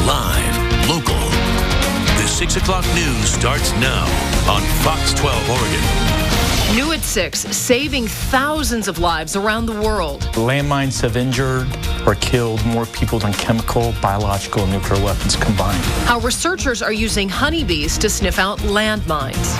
Live, local. The 6 o'clock news starts now on Fox 12 Oregon. New at 6, saving thousands of lives around the world. Landmines have injured or killed more people than chemical, biological, and nuclear weapons combined. How researchers are using honeybees to sniff out landmines.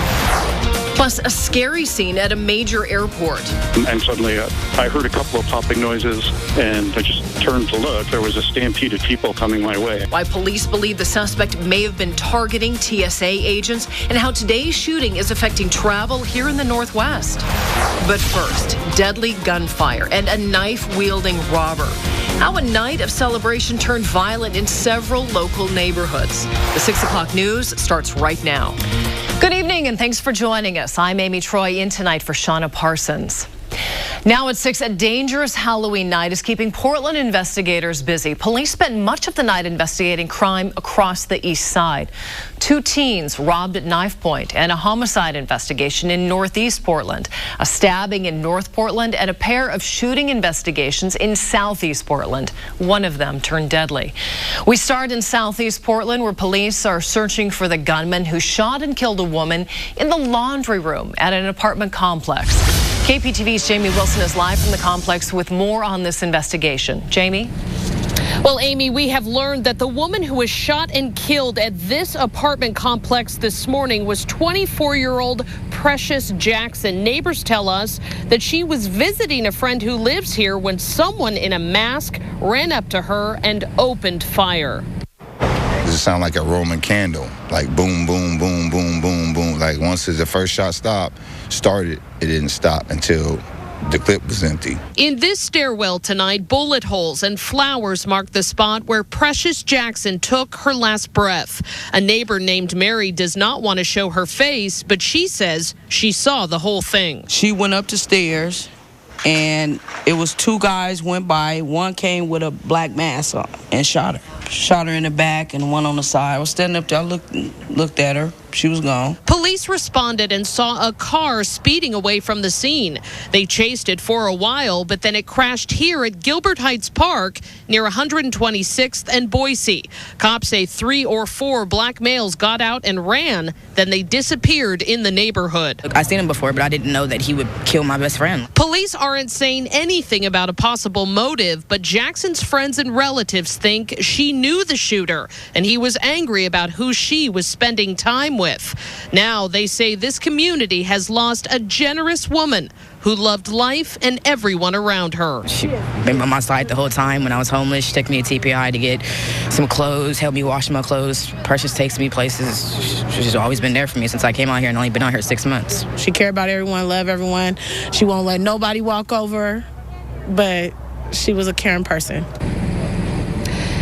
Plus, a scary scene at a major airport. And suddenly I heard a couple of popping noises, and I just turned to look. There was a stampede of people coming my way. Why police believe the suspect may have been targeting TSA agents, and how today's shooting is affecting travel here in the Northwest. But first, deadly gunfire and a knife-wielding robber. How a night of celebration turned violent in several local neighborhoods. The 6 o'clock news starts right now. Good evening and thanks for joining us. I'm Amy Troy, in tonight for Shauna Parsons. Now at 6, a dangerous Halloween night is keeping Portland investigators busy. Police spent much of the night investigating crime across the east side. 2 teens robbed at knife point, and a homicide investigation in northeast Portland, a stabbing in North Portland, and a pair of shooting investigations in southeast Portland. One of them turned deadly. We start in southeast Portland, where police are searching for the gunman who shot and killed a woman in the laundry room at an apartment complex. KPTV's Jamie Wilson is live from the complex with more on this investigation. Jamie? Well, Amy, we have learned that the woman who was shot and killed at this apartment complex this morning was 24-year-old Precious Jackson. Neighbors tell us that she was visiting a friend who lives here when someone in a mask ran up to her and opened fire. It sounded like a Roman candle, like boom, boom, boom, boom, boom, boom. Like once the first shot started, it didn't stop until the clip was empty. In this stairwell tonight, bullet holes and flowers mark the spot where Precious Jackson took her last breath. A neighbor named Mary does not want to show her face, but she says she saw the whole thing. She went up the stairs, and it was 2 guys went by. One came with a black mask on and shot her. Shot her in the back and one on the side. I was standing up there, I looked at her. She was gone. Police responded and saw a car speeding away from the scene. They chased it for a while, but then it crashed here at Gilbert Heights Park near 126th and Boise. Cops say 3 or 4 black males got out and ran. Then they disappeared in the neighborhood. I've seen him before, but I didn't know that he would kill my best friend. Police aren't saying anything about a possible motive, but Jackson's friends and relatives think she knew the shooter, and he was angry about who she was spending time with. Now they say this community has lost a generous woman who loved life and everyone around her. She's been by my side the whole time. When I was homeless, she took me to TPI to get some clothes, helped me wash my clothes. Precious takes me places. She's always been there for me since I came out here, and only been out here 6 months. She cared about everyone, loved everyone. She won't let nobody walk over her, but she was a caring person.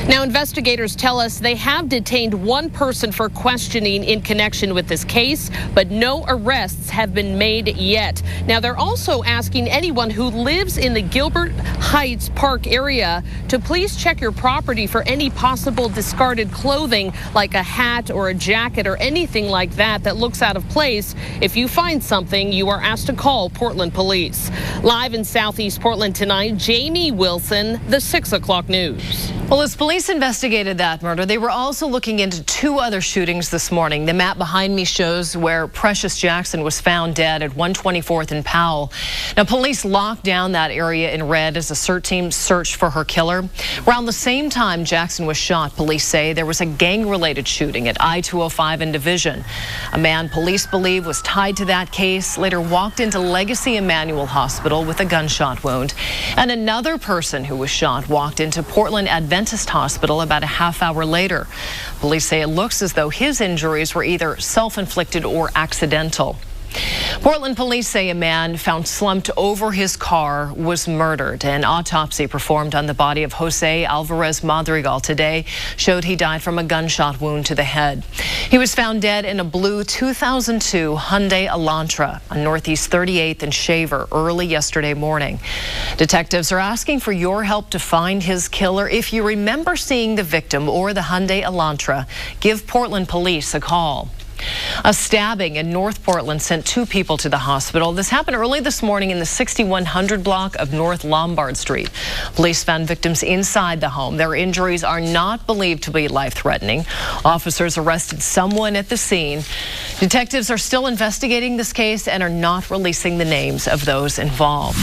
Now, investigators tell us they have detained 1 person for questioning in connection with this case, but no arrests have been made yet. Now, they're also asking anyone who lives in the Gilbert Heights Park area to please check your property for any possible discarded clothing, like a hat or a jacket or anything like that that looks out of place. If you find something, you are asked to call Portland Police. Live in Southeast Portland tonight, Jamie Wilson, the 6 o'clock news. Well, as police investigated that murder, they were also looking into 2 other shootings this morning. The map behind me shows where Precious Jackson was found dead at 124th and Powell. Now, police locked down that area in red as a search team searched for her killer. Around the same time Jackson was shot, police say there was a gang-related shooting at I-205 and Division. A man police believe was tied to that case later walked into Legacy Emmanuel Hospital with a gunshot wound. And another person who was shot walked into Portland Adventist Hospital about a half hour later. Police say it looks as though his injuries were either self-inflicted or accidental. Portland police say a man found slumped over his car was murdered. An autopsy performed on the body of Jose Alvarez Madrigal today showed he died from a gunshot wound to the head. He was found dead in a blue 2002 Hyundai Elantra on Northeast 38th and Shaver early yesterday morning. Detectives are asking for your help to find his killer. If you remember seeing the victim or the Hyundai Elantra, give Portland police a call. A stabbing in North Portland sent 2 people to the hospital. This happened early this morning in the 6100 block of North Lombard Street. Police found victims inside the home. Their injuries are not believed to be life-threatening. Officers arrested someone at the scene. Detectives are still investigating this case and are not releasing the names of those involved.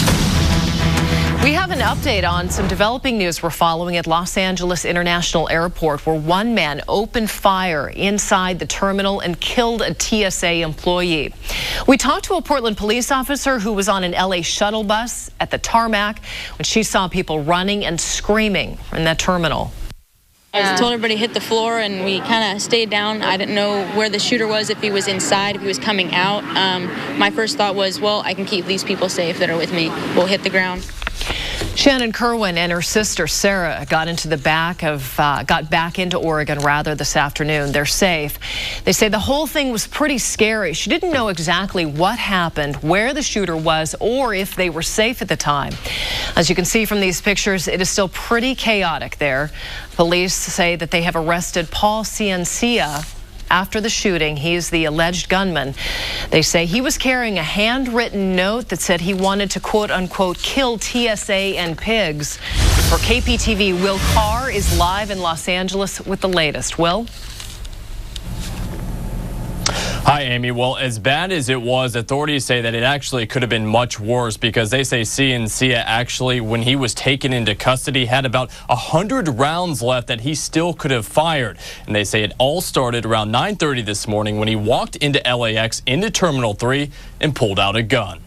We have an update on some developing news we're following at Los Angeles International Airport, where one man opened fire inside the terminal and killed a TSA employee. We talked to a Portland police officer who was on an LA shuttle bus at the tarmac when she saw people running and screaming in that terminal. I told everybody to hit the floor, and we kind of stayed down. I didn't know where the shooter was, if he was inside, if he was coming out. My first thought was, well, I can keep these people safe that are with me. We'll hit the ground. Shannon Kerwin and her sister Sarah got back into Oregon this afternoon. They're safe. They say the whole thing was pretty scary. She didn't know exactly what happened, where the shooter was, or if they were safe at the time. As you can see from these pictures, it is still pretty chaotic there. Police say that they have arrested Paul Ciencia after the shooting. He is the alleged gunman. They say he was carrying a handwritten note that said he wanted to, quote unquote, kill TSA and pigs. For KPTV, Will Carr is live in Los Angeles with the latest. Will? Hi, Amy. Well, as bad as it was, authorities say that it actually could have been much worse, because they say Ciencia actually, when he was taken into custody, had about 100 rounds left that he still could have fired. And they say it all started around 9:30 this morning when he walked into LAX into Terminal 3 and pulled out a gun.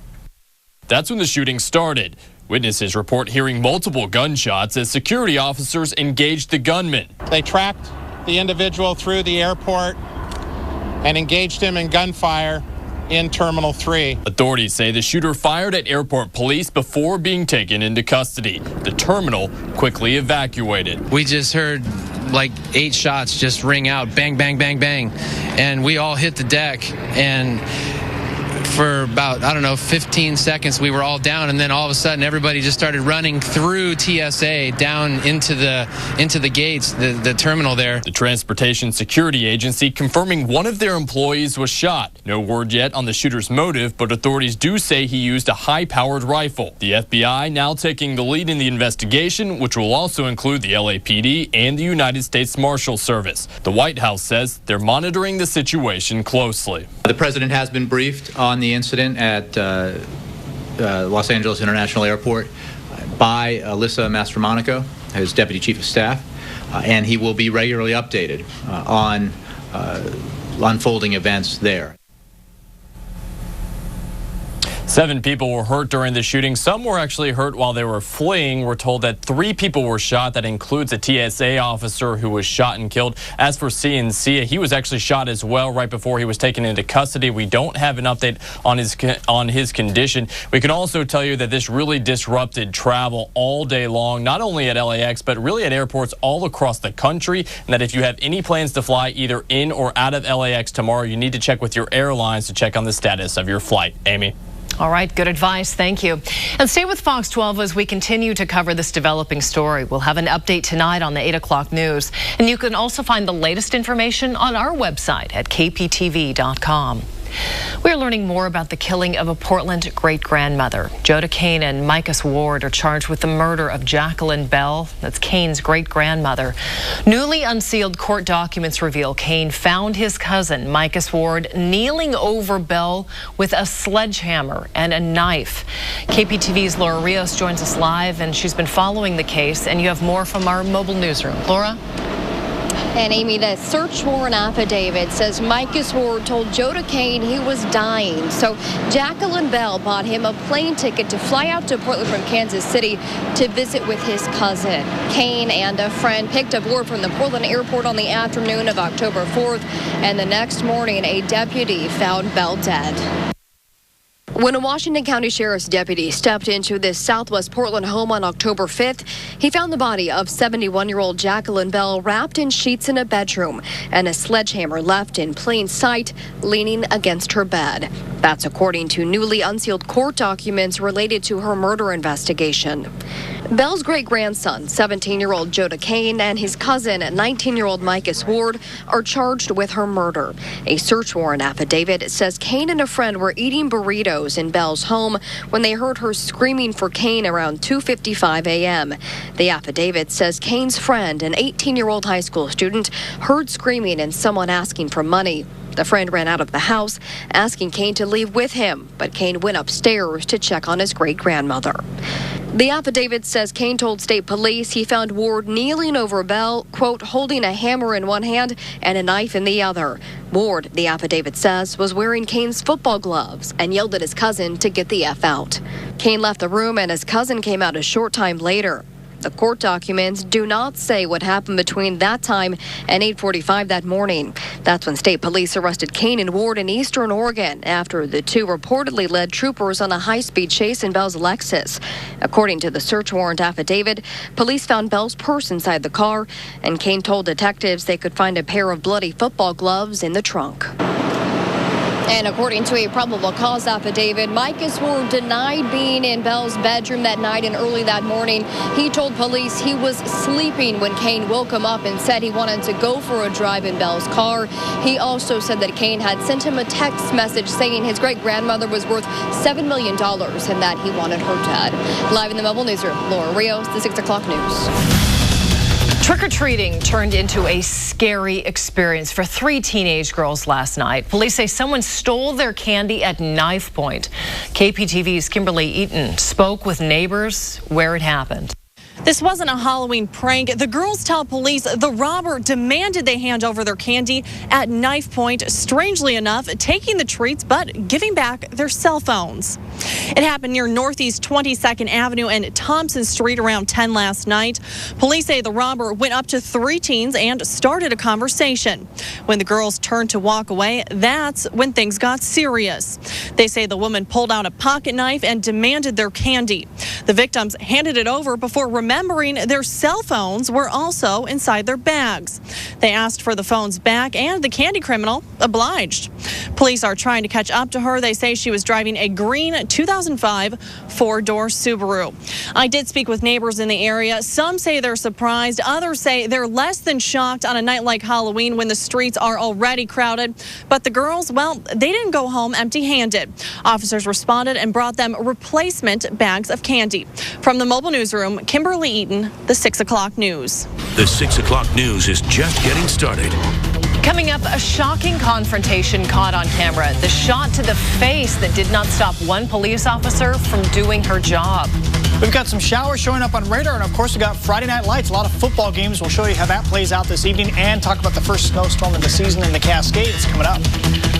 That's when the shooting started. Witnesses report hearing multiple gunshots as security officers engaged the gunman. They tracked the individual through the airport and engaged him in gunfire in Terminal 3. Authorities say the shooter fired at airport police before being taken into custody. The terminal quickly evacuated. We just heard like 8 shots just ring out, bang, bang, bang, bang. And we all hit the deck, and for about, 15 seconds we were all down, and then all of a sudden everybody just started running through TSA down into the gates, the terminal there. The Transportation Security Agency confirming one of their employees was shot. No word yet on the shooter's motive, but authorities do say he used a high-powered rifle. The FBI now taking the lead in the investigation, which will also include the LAPD and the United States Marshal Service. The White House says they're monitoring the situation closely. The president has been briefed on the incident at Los Angeles International Airport by Alyssa Mastromonaco, his Deputy Chief of Staff, and he will be regularly updated on unfolding events there. 7 people were hurt during the shooting. Some were actually hurt while they were fleeing. We're told that 3 people were shot. That includes a TSA officer who was shot and killed. As for Ciencia, he was actually shot as well right before he was taken into custody. We don't have an update on his condition. We can also tell you that this really disrupted travel all day long, not only at LAX, but really at airports all across the country. And that if you have any plans to fly either in or out of LAX tomorrow, you need to check with your airlines to check on the status of your flight. Amy? All right, good advice. Thank you. And stay with Fox 12 as we continue to cover this developing story. We'll have an update tonight on the 8 o'clock news. And you can also find the latest information on our website at kptv.com. We're learning more about the killing of a Portland great-grandmother. Joda Kane and Micahs Ward are charged with the murder of Jacqueline Bell. That's Kane's great-grandmother. Newly unsealed court documents reveal Kane found his cousin, Micahs Ward, kneeling over Bell with a sledgehammer and a knife. KPTV's Laura Rios joins us live, and she's been following the case. And you have more from our mobile newsroom. Laura? And Amy, the search warrant affidavit says Micahs Ward told Joda Kane he was dying. So Jacqueline Bell bought him a plane ticket to fly out to Portland from Kansas City to visit with his cousin. Kane and a friend picked up Ward from the Portland airport on the afternoon of October 4th. And the next morning, a deputy found Bell dead. When a Washington County Sheriff's deputy stepped into this Southwest Portland home on October 5th, he found the body of 71-year-old Jacqueline Bell wrapped in sheets in a bedroom and a sledgehammer left in plain sight leaning against her bed. That's according to newly unsealed court documents related to her murder investigation. Bell's great-grandson, 17-year-old Joe Kane, and his cousin, 19-year-old Micah Ward, are charged with her murder. A search warrant affidavit says Kane and a friend were eating burritos in Bell's home when they heard her screaming for Kane around 2:55 a.m. The affidavit says Kane's friend, an 18-year-old high school student, heard screaming and someone asking for money. The friend ran out of the house, asking Kane to leave with him, but Kane went upstairs to check on his great-grandmother. The affidavit says Kane told state police he found Ward kneeling over Bell, quote, holding a hammer in one hand and a knife in the other. Ward, the affidavit says, was wearing Kane's football gloves and yelled at his cousin to get the F out. Kane left the room and his cousin came out a short time later. The court documents do not say what happened between that time and 8:45 that morning. That's when state police arrested Kane and Ward in eastern Oregon after the two reportedly led troopers on a high-speed chase in Bell's Lexus. According to the search warrant affidavit, police found Bell's purse inside the car, and Kane told detectives they could find a pair of bloody football gloves in the trunk. And according to a probable cause affidavit, Micah Ward denied being in Bell's bedroom that night and early that morning. He told police he was sleeping when Kane woke him up and said he wanted to go for a drive in Bell's car. He also said that Kane had sent him a text message saying his great-grandmother was worth $7 million and that he wanted her dead. Live in the mobile newsroom, Laura Rios, the 6 o'clock news. Trick-or-treating turned into a scary experience for 3 teenage girls last night. Police say someone stole their candy at knife point. KPTV's Kimberly Eaton spoke with neighbors where it happened. This wasn't a Halloween prank. The girls tell police the robber demanded they hand over their candy at knife point, strangely enough, taking the treats but giving back their cell phones. It happened near Northeast 22nd Avenue and Thompson Street around 10 last night. Police say the robber went up to 3 teens and started a conversation. When the girls turned to walk away, that's when things got serious. They say the woman pulled out a pocket knife and demanded their candy. The victims handed it over before remembering their cell phones were also inside their bags. They asked for the phones back and the candy criminal obliged. Police are trying to catch up to her. They say she was driving a green 2005 4-door Subaru. I did speak with neighbors in the area. Some say they're surprised. Others say they're less than shocked on a night like Halloween when the streets are already crowded. But the girls, well, they didn't go home empty-handed. Officers responded and brought them replacement bags of candy. From the mobile newsroom, Kimberly Eaton, the 6 o'clock news. The 6 o'clock news is just getting started. Coming up, a shocking confrontation caught on camera. The shot to the face that did not stop one police officer from doing her job. We've got some showers showing up on radar, and of course we got Friday Night Lights. A lot of football games. We'll show you how that plays out this evening and talk about the first snowstorm of the season in the Cascades coming up.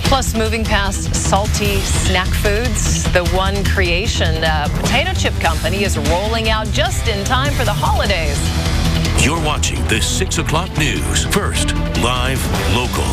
Plus, moving past salty snack foods, the One Creation potato chip company is rolling out just in time for the holidays. You're watching the 6 o'clock news. First, live, local.